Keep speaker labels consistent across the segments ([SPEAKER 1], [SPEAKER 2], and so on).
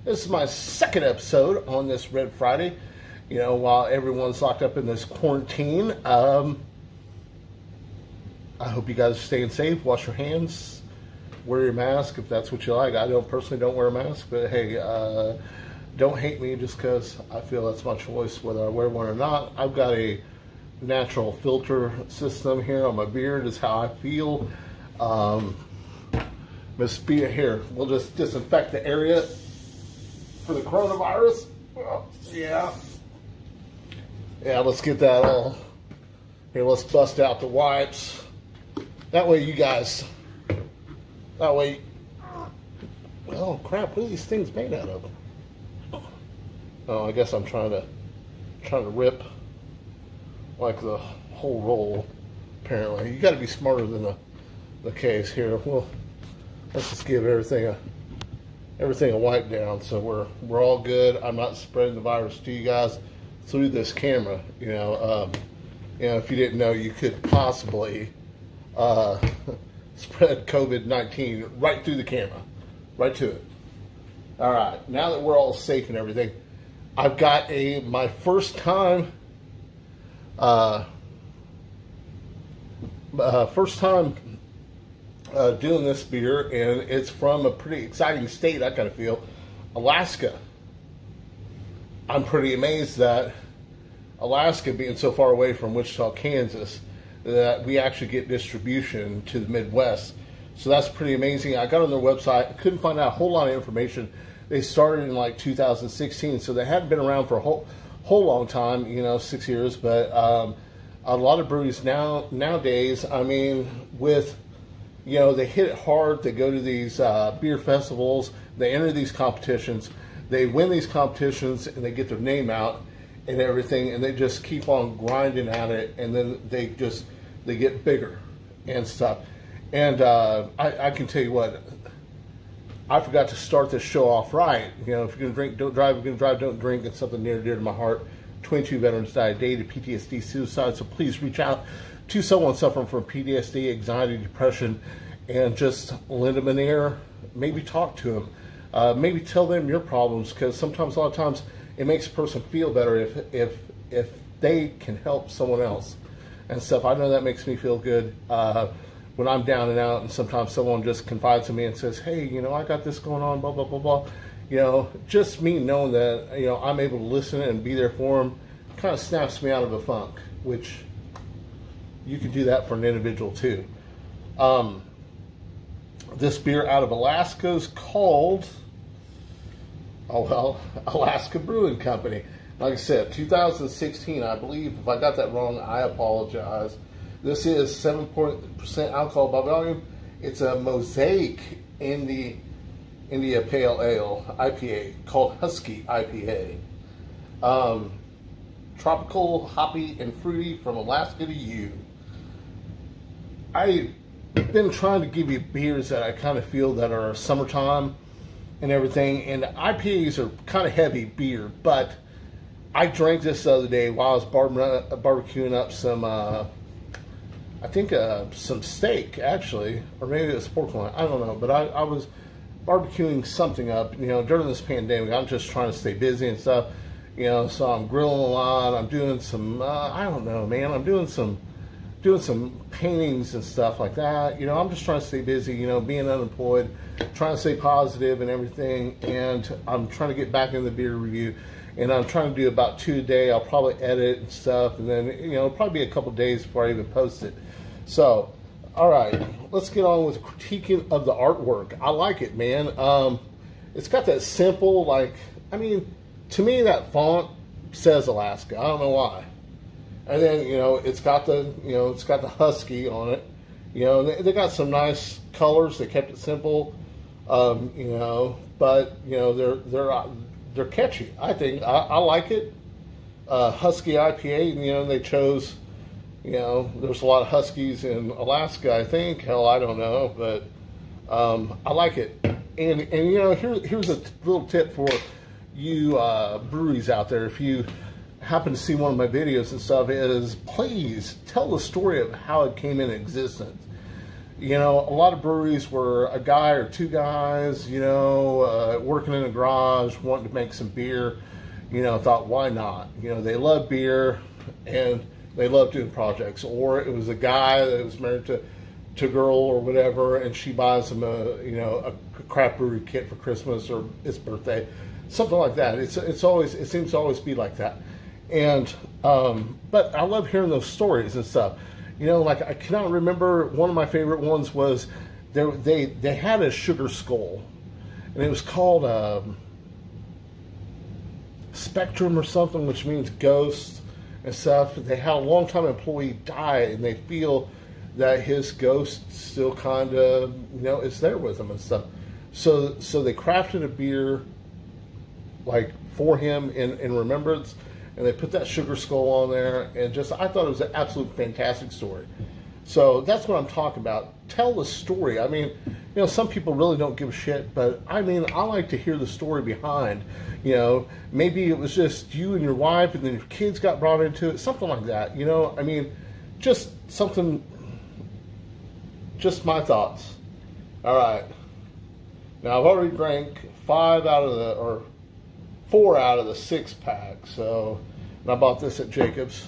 [SPEAKER 1] This is my second episode on this Red Friday. You know, while everyone's locked up in this quarantine, I hope you guys are staying safe. Wash your hands. Wear your mask if that's what you like. I personally don't wear a mask, but hey, don't hate me just because I feel that's my choice whether I wear one or not. I've got a natural filter system here on my beard is how I feel. Miss Bea here, we'll just disinfect the area for the coronavirus. Yeah, let's get that all. Here, let's bust out the wipes. That way you guys, oh crap, what are these things made out of? Oh, I guess I'm trying to rip like the whole roll, apparently. You gotta be smarter than the case here. Well, let's just give everything a wipe down so we're all good. I'm not spreading the virus to you guys through this camera. You know, if you didn't know, you could possibly spread COVID-19 right through the camera, right to it. All right, now that we're all safe and everything, I've got my first time doing this beer, and it's from a pretty exciting state, I kind of feel, Alaska. I'm pretty amazed that Alaska, being so far away from Wichita, Kansas, that we actually get distribution to the Midwest. So that's pretty amazing. I got on their website, I couldn't find out a whole lot of information. They started in like 2016, so they hadn't been around for a whole long time, you know, 6 years. But a lot of breweries nowadays, I mean, with, you know, they hit it hard. They go to these beer festivals, they enter these competitions, they win these competitions, and they get their name out and everything, and they just keep on grinding at it, and then they get bigger and stuff. And I can tell you what, I forgot to start this show off right. You know, if you're gonna drink, don't drive. If you're gonna drive, don't drink. It's something near and dear to my heart. 22 veterans died daily of PTSD, suicide. So please reach out to someone suffering from PTSD, anxiety, depression, and just lend them an ear. Maybe talk to them. Maybe tell them your problems, because sometimes, a lot of times, it makes a person feel better if they can help someone else and stuff. I know that makes me feel good when I'm down and out, and sometimes someone just confides in me and says, hey, you know, I got this going on, blah, blah, blah, blah. You know, just me knowing that, you know, I'm able to listen and be there for them kind of snaps me out of a funk, which you can do that for an individual too. This beer out of Alaska is called, Alaska Brewing Company. Like I said, 2016, I believe. If I got that wrong, I apologize. This is 7% alcohol by volume. It's a Mosaic India Pale Ale IPA called Husky IPA. Tropical, hoppy, and fruity from Alaska to you. I've been trying to give you beers that I kind of feel that are summertime and everything, and IPAs are kind of heavy beer, but I drank this the other day while I was barbecuing up some, I think some steak, actually, or maybe it was pork loin, I don't know, but I was barbecuing something up, you know, during this pandemic. I'm just trying to stay busy and stuff, you know, so I'm grilling a lot, I'm doing some, I don't know, man, I'm doing some paintings and stuff like that. You know, I'm just trying to stay busy, you know, being unemployed, trying to stay positive and everything, and I'm trying to get back in the beer review, and I'm trying to do about 2 a day. I'll probably edit and stuff, and then, you know, it'll probably be a couple days before I even post it. So, all right, let's get on with critiquing of the artwork. I like it, man. It's got that simple, like, I mean, to me, that font says Alaska. I don't know why. And then, you know, it's got the Husky on it. You know, they got some nice colors. They kept it simple. You know, but you know, they're catchy. I think I like it. Husky IPA. You know, they chose. You know, there's a lot of Huskies in Alaska, I think. Hell, I don't know, but I like it. And you know, here's a little tip for you breweries out there. If you happen to see one of my videos and stuff, is please tell the story of how it came in existence. You know, a lot of breweries were a guy or two guys, you know, working in a garage, wanting to make some beer. You know, thought, why not? You know, they love beer and they love doing projects. Or it was a guy that was married to a girl or whatever, and she buys him a craft brewery kit for Christmas or his birthday, something like that. It seems to always be like that. And but I love hearing those stories and stuff. You know, like I cannot remember, one of my favorite ones was they had a sugar skull, and it was called Spectrum or something, which means ghost and stuff. They had a longtime employee die, and they feel that his ghost still kind of, you know, is there with them and stuff. So they crafted a beer like for him in remembrance, and they put that sugar skull on there, and just, I thought it was an absolute fantastic story. So that's what I'm talking about. Tell the story. I mean, you know, some people really don't give a shit, but I mean, I like to hear the story behind. You know, maybe it was just you and your wife, and then your kids got brought into it, something like that. You know, I mean, just something, just my thoughts. All right. Now, I've already drank 4 out of the 6 pack. So, and I bought this at Jacob's.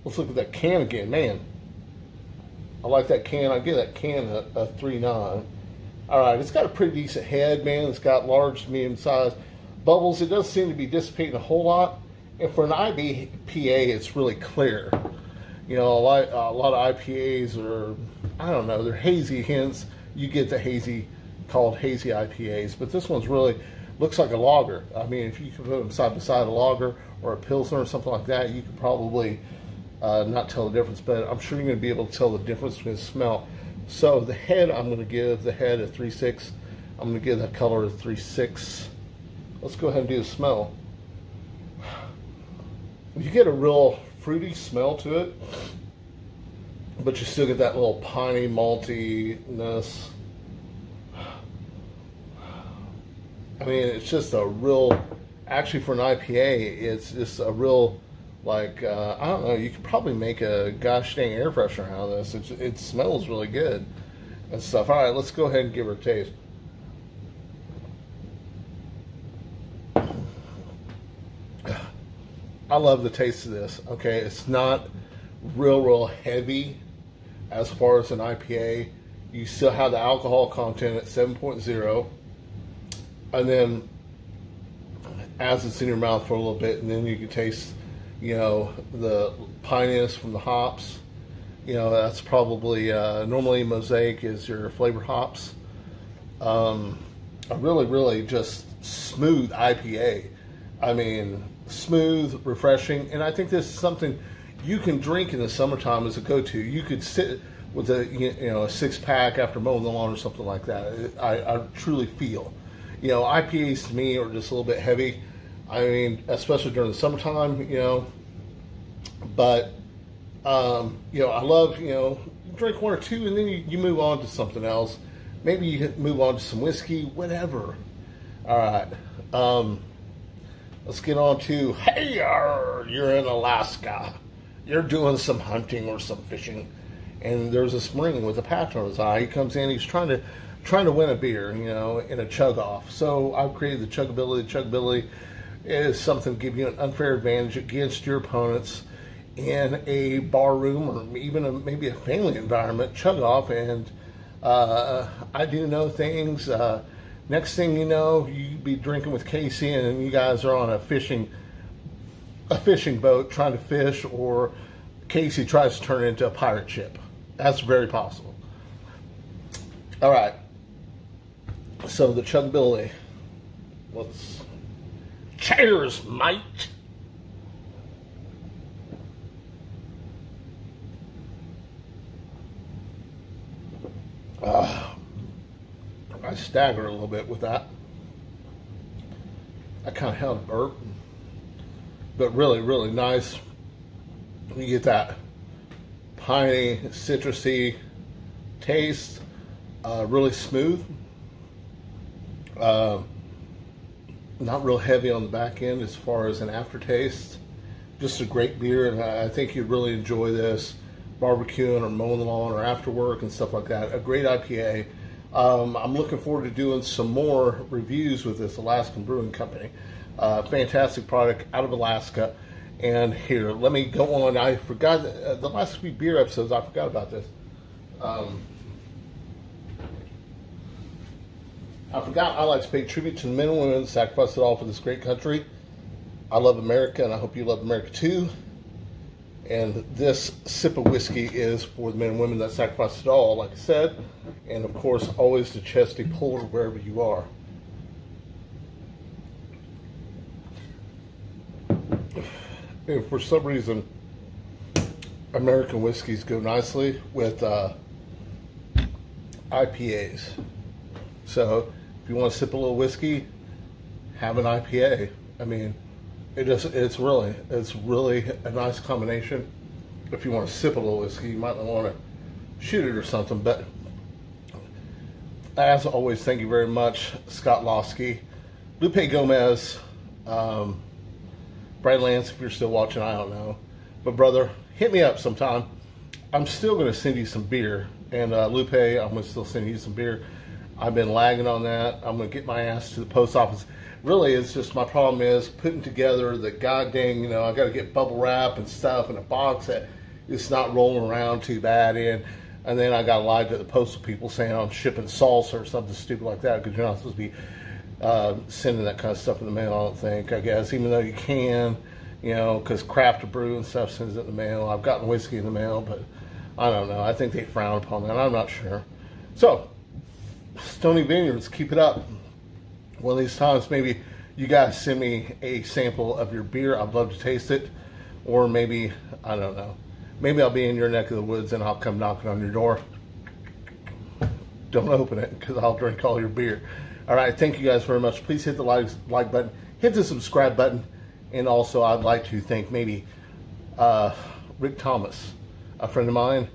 [SPEAKER 1] Let's look at that can again, man. I like that can. I give that can a 3.9. All right, it's got a pretty decent head, man. It's got large to medium size bubbles. It doesn't seem to be dissipating a whole lot. And for an IPA, it's really clear. You know, a lot of IPAs are, I don't know, they're hazy. Hence, you get the hazy, called hazy IPAs. But this one's really looks like a lager. I mean, if you could put them side by side, a lager or a pilsner or something like that, you could probably not tell the difference. But I'm sure you're going to be able to tell the difference between the smell. So the head, I'm going to give the head a 3.6. I'm going to give that color a 3.6. Let's go ahead and do the smell. You get a real fruity smell to it, but you still get that little piney maltiness. I mean, it's just a real, actually for an IPA, it's just a real, like, I don't know, you could probably make a gosh dang air freshener out of this. It smells really good and stuff. All right, let's go ahead and give her a taste. I love the taste of this. Okay, it's not real heavy as far as an IPA. You still have the alcohol content at 7.0. And then as it's in your mouth for a little bit, and then you can taste, you know, the pininess from the hops. You know, that's probably, normally Mosaic is your flavor hops. A really just smooth IPA. I mean, smooth, refreshing, and I think this is something you can drink in the summertime as a go-to. You could sit with a, you know, a 6-pack after mowing the lawn or something like that. I truly feel. You know, IPAs to me are just a little bit heavy. I mean, especially during the summertime, you know. But, you know, I love, you know, drink 1 or 2 and then you move on to something else. Maybe you move on to some whiskey, whatever. All right. Let's get on to, hey, you're in Alaska. You're doing some hunting or some fishing. And there's this Marine with a patch on his eye. He comes in, he's trying to win a beer, you know, in a chug off. So I've created the chuggability. Chuggability is something to give you an unfair advantage against your opponents in a bar room or even maybe a family environment. Chug off, and I do know things. Next thing you know, you be drinking with Casey, and you guys are on a fishing boat trying to fish, or Casey tries to turn it into a pirate ship. That's very possible. All right. So the chuggability. Let's cheers, mate. I stagger a little bit with that. I kind of held a burp, but really nice. You get that piney, citrusy taste, really smooth. Not real heavy on the back end as far as an aftertaste. Just a great beer, and I think you'd really enjoy this barbecuing or mowing the lawn or after work and stuff like that. A great IPA. I'm looking forward to doing some more reviews with this Alaskan Brewing Company. Fantastic product out of Alaska. And here, let me go on. I forgot the last few beer episodes. I forgot about this. I forgot I like to pay tribute to the men and women that sacrificed it all for this great country. I love America, and I hope you love America too. And this sip of whiskey is for the men and women that sacrificed it all, like I said. And of course, always to Chesty Puller wherever you are. And for some reason, American whiskeys go nicely with IPAs. So if you want to sip a little whiskey, have an IPA. I mean, it's really a nice combination. If you want to sip a little whiskey, you might not want to shoot it or something. But as always, thank you very much, Scott Losky, Lupe Gomez, Brad Lance. If you're still watching, I don't know, but brother, hit me up sometime. I'm still going to send you some beer, and Lupe, I'm going to still send you some beer. I've been lagging on that. I'm going to get my ass to the post office. Really, it's just my problem is putting together the goddamn, I got to get bubble wrap and stuff in a box that it's not rolling around too bad in. And then I got to lie to the postal people saying I'm shipping salsa or something stupid like that, because you're not supposed to be sending that kind of stuff in the mail, I don't think, I guess, even though you can, because Craft Brew and stuff sends it in the mail. I've gotten whiskey in the mail, but I don't know. I think they frown upon that. I'm not sure. So, Stony Vineyards, keep it up. One of these times, maybe you guys send me a sample of your beer. I'd love to taste it. Or maybe, I don't know, maybe I'll be in your neck of the woods and I'll come knocking on your door. Don't open it, because I'll drink all your beer. All right, thank you guys very much. Please hit the like button, hit the subscribe button, and also I'd like to thank maybe Rick Thomas, a friend of mine.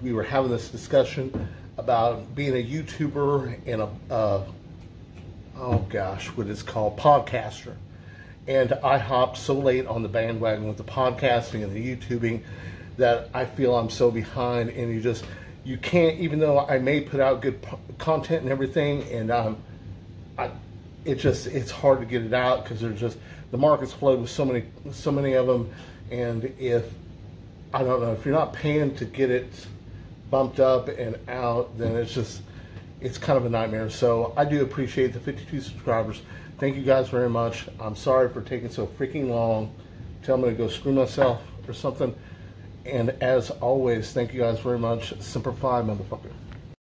[SPEAKER 1] We were having this discussion about being a YouTuber and oh gosh, what it's called, podcaster. And I hopped so late on the bandwagon with the podcasting and the YouTubing that I feel I'm so behind, and you can't, even though I may put out good content and everything, and it's hard to get it out, because the market's flooded with so many of them, and if you're not paying to get it bumped up and out, then it's kind of a nightmare. So I do appreciate the 52 subscribers. Thank you guys very much. I'm sorry for taking so freaking long. Tell me to go screw myself or something. And as always, thank you guys very much. Semper Fi, motherfucker.